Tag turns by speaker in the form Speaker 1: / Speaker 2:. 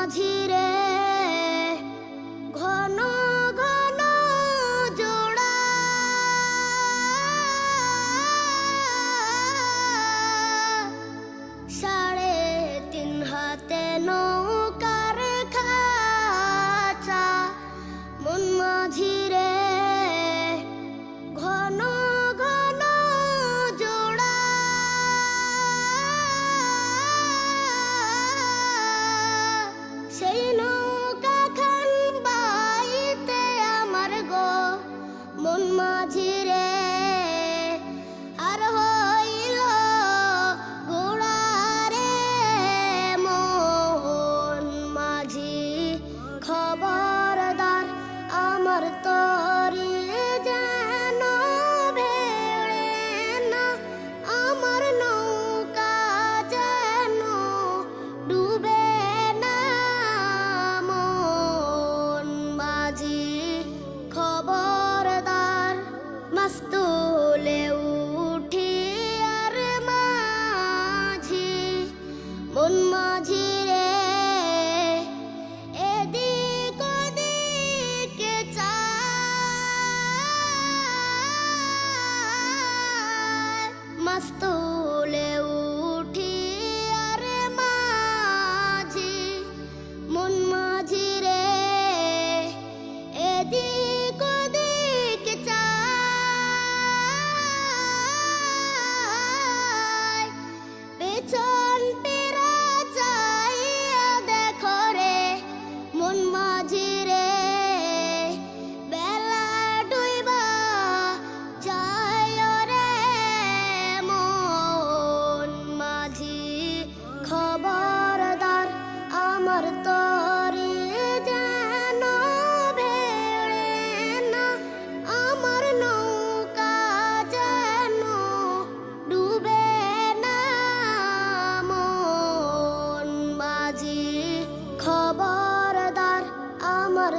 Speaker 1: মাঝিরে ঘন ঘন জোড়া সাড়ে তিন হাতে নৌকার খাঁচা মন মাঝিরে ঘন ঘন জোড়া সেই নৌকা খান বাইতে আমার গো মন মাঝিরে আর হইল গোড়ারে মন মাঝি খবরদার আমার তরি যেন ভেড়ে না আমার নৌকা যেন ডুবে না মন মাঝি খবরদার মাস্তুলে উঠি আর মাঝি মন মাঝি রে এদিক ওদিকে চায় মাস্তুলে উঠি আর মাঝি মন মাঝি রে এদিক ওদিকে চায় পেছন পেরা চাইয়া দেখো রে মন মাঝি রে বেলা ডুইবা যায় রে মন মাঝি খবরদার আমার তরি যেন ভেড়ে না আমার নৌকা যেন ডুবে না মন মাঝি খবরদার আমার